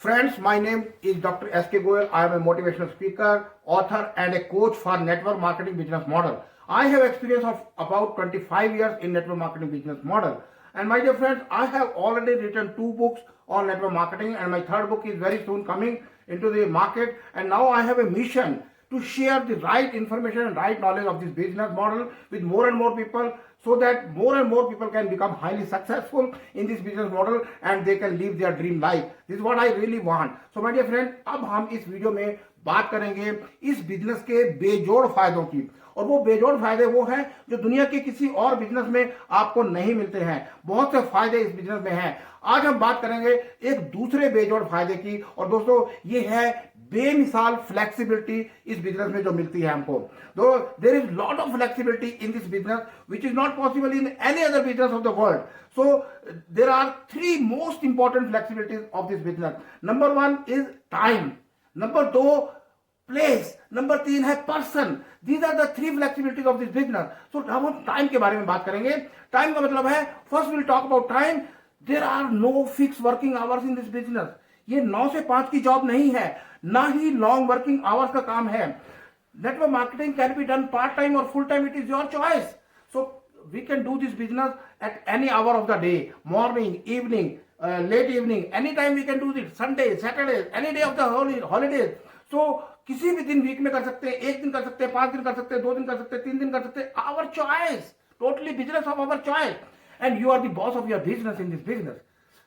Friends, my name is Dr. S.K. Goyal. I am a motivational speaker, author, and a coach for network marketing business model. I have experience of about 25 years in network marketing business model. And my dear friends, I have already written 2 books on network marketing, and my 3rd book is very soon coming into the market. And now I have a mission to share the right information and right knowledge of this business model with more and more people, so that more and more people can become highly successful in this business model and they can live their dream life. This is what I really want. So my dear friend, अब हम इस video में बात करेंगे इस business के बेजोड़ फायदों की, और वो बेजोड़ फायदे वो हैं जो दुनिया के किसी और बिजनेस में आपको नहीं मिलते हैं। बहुत से फायदे इस बिजनेस में हैं। आज हम बात करेंगे एक दूसरे बेजोड़ फायदे की, और दोस्तों ये है बेमिसाल फ्लेक्सिबिलिटी इस बिजनेस में जो मिलती है हमको। Though there is lot of flexibility in this business which is not possible in any other business of the world. So there are 3 most important flexibilities of this business. Number 1 is time, number 2 place, number 3 है person. These are the 3 flexibilities of this business. So अब हम time के बारे में बात करेंगे। Time का मतलब है, first will talk about time. There are no fix working hours in this business. ये 9 से 5 की जॉब नहीं है, ना ही लॉन्ग वर्किंग आवर्स का काम है। Network marketing can be done part time और full time, it is your choice. So we can do this business at any hour of the day, morning, evening, late evening, any time we can do it, Sunday, Saturday, any day of the holidays. So किसी भी दिन week में कर सकते हैं, 1 दिन कर सकते हैं, 5 दिन कर सकते हैं, 2 दिन कर सकते हैं, 3 दिन कर सकते हैं। Our choice, totally business of our choice, and you are the boss of your business in this business.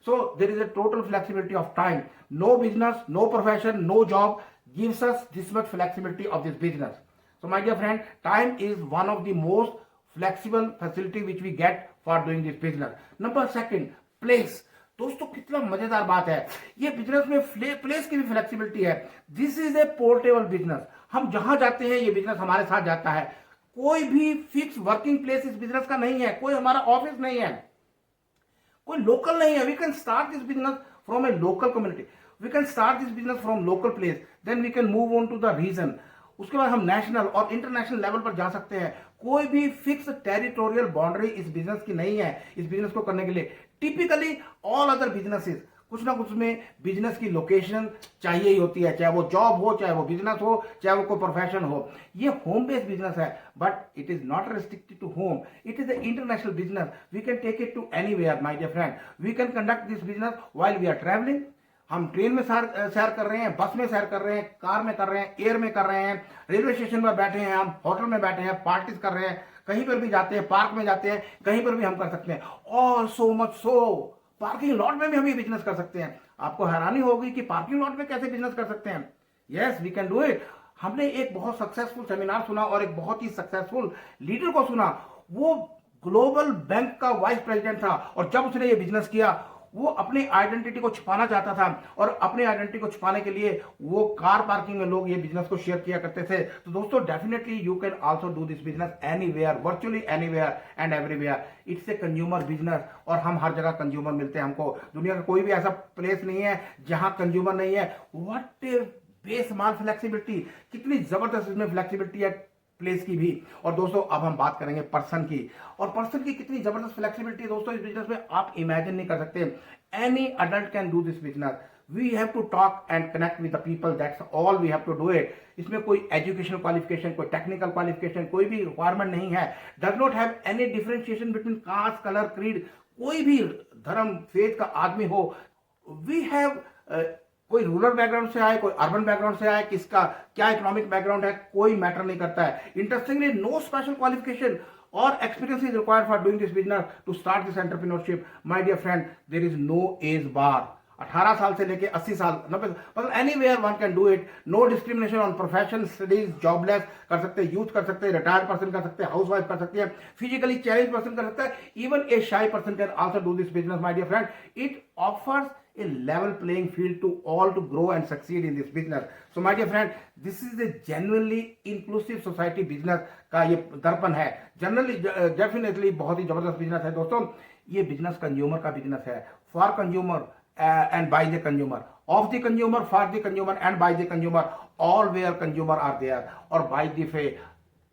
So there is a total flexibility of time. No business, no profession, no job gives us this much flexibility of this business. So my dear friend, time is one of the most flexible facility which we get for doing this business. Number 2, place. दोस्तों कितना मजेदार बात है, ये business में place की भी flexibility है। This is a portable business. हम जहां जाते हैं ये बिजनेस हमारे साथ जाता है। कोई भी फिक्स वर्किंग प्लेस इस बिजनेस का नहीं है, कोई हमारा ऑफिस नहीं है, कोई लोकल नहीं है। We can start this business from a local community, we can start this business from local place, then we can move on to the region. उसके बाद हम नेशनल और इंटरनेशनल लेवल पर जा सकते हैं। कोई भी फिक्स टेरिटोरियल बाउंड्री इस बिजनेस की नहीं है इस बिजनेस को करने के लिए। टिपिकली ऑल अदर बिजनेसेस कुछ ना कुछ में बिजनेस की लोकेशन चाहिए ही होती है, चाहे वो जॉब हो, चाहे वो बिजनेस हो, चाहे वो कोई प्रोफेशन हो। ये होम बेस्ड बिजनेस है, but it is not restricted to home, it is a international business. We can take it to anywhere my dear friend. We can conduct this business while we are travelling. हम train में सैर कर रहे हैं, बस में सैर कर रहे हैं, कार में कर रहे हैं, एयर में कर रहे हैं, रेलवे स्टेशन पर बैठे हैं, हम होटल में बैठे हैं, पार्टीज कर रहे हैं, कहीं पर भी जाते हैं, पार्क में जाते हैं, कहीं पर भी हम कर सकते हैं। और so much so parking lot में भी हम ये बिजनेस कर सकते हैं। आपको हैरानी होगी कि पार्किंग लॉट में कैसे बिजनेस कर सकते हैं। Yes, we can do it. हमने एक बहुत सक्सेसफुल सेमिनार सुना और एक बहुत ही सक्सेसफुल लीडर को सुना। वो ग्लोबल बैंक का वाइस प्रेसिडेंट था, और जब उसने ये बिजनेस किया वो अपनी आइडेंटिटी को छुपाना चाहता था, और अपनी आइडेंटिटी को छुपाने के लिए वो कार पार्किंग में लोग ये बिजनेस को शेयर किया करते थे। तो दोस्तों definitely you can also do this business anywhere, virtually anywhere and everywhere. It's a consumer business, और हम हर जगह कंज्यूमर मिलते हैं हमको। दुनिया का कोई भी ऐसा प्लेस नहीं है जहां कंज्यूमर नहीं है। व्हाट ए बेसमाल फ्लेक्सिबिलिटी, कितनी जबरदस्त इसमें फ्लेक्सिबिलिटी है प्लेस की भी। और दोस्तों अब हम बात करेंगे पर्सन की, और पर्सन की कितनी जबरदस्त फ्लेक्सिबिलिटी है दोस्तों इस बिजनेस में, आप इमेजिन नहीं कर सकते। Any adult can do this business. We have to talk and connect with the people, that's all we have to do it. इसमें कोई एजुकेशनल क्वालिफिकेशन, कोई टेक्निकल क्वालिफिकेशन, कोई भी रिक्वायरमेंट नहीं है। Does not have any differentiation between caste, colour, creed. कोई भी धर्म, फेथ का आदमी हो। वी हैव कोई रूरल बैकग्राउंड से आए, कोई अर्बन बैकग्राउंड से आए, किसका क्या इकोनॉमिक बैकग्राउंड है, कोई मैटर नहीं करता है। इंटरेस्टिंगली नो स्पेशल क्वालिफिकेशन और experience is required for doing this business to start this entrepreneurship. My dear friend, there is no age bar. 18 साल से लेके 80 साल, मतलब anywhere one can do it. No discrimination on profession, studies, jobless कर सकते हैं, youth कर सकते हैं, रिटायर्ड पर्सन कर सकते हैं, हाउस वाइफ कर सकती है, फिजिकली चैलेंज पर्सन कर सकता है, even a shy person can also do this business my dear friend. It offers a level playing field to all to grow and succeed in this business. So my dear friend, this is a genuinely inclusive society business का ये दर्पण है। Generally definitely बहुत ही जबरदस्त business है दोस्तों। ये business consumer का बिजनेस है, for consumer and by the consumer, of the consumer, for the consumer and by the consumer, all where consumer are there, और बाय द वे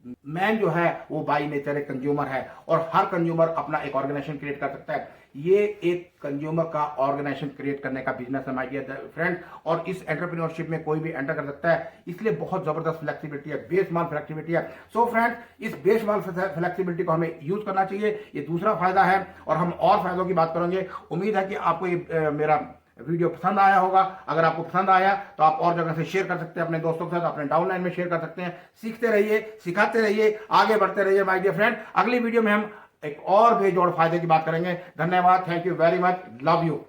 मैन जो है वो बाई नेचर एक कंज्यूमर है और हर consumer अपना एक ऑर्गेनाइजेशन क्रिएट कर सकता है। ये एक कंज्यूमर का ऑर्गेनाइजेशन क्रिएट करने का बिजनेस है माय डियर फ्रेंड, और इस एंटरप्रेन्योरशिप में कोई भी एंटर कर सकता है, इसलिए बहुत जबरदस्त फ्लेक्सिबिलिटी है, बेसमाल फ्लेक्सिबिलिटी है। सो फ्रेंड्स, इस बेसमाल फ्लेक्सिबिलिटी को हमें यूज करना चाहिए, ये दूसरा फायदा है। और हम और फायदों की बात करेंगे। उम्मीद है कि आपको ये मेरा वीडियो पसंद आया होगा। अगर आपको पसंद आया तो आप और जगह से शेयर कर सकते हैं अपने दोस्तों के साथ, अपने डाउनलाइन में शेयर कर सकते हैं। सीखते रहिए, सिखाते रहिए, आगे बढ़ते रहिए माय डियर फ्रेंड। अगली वीडियो में हम एक और बेजोड़ फायदे की बात करेंगे। धन्यवाद, thank you very much, love you.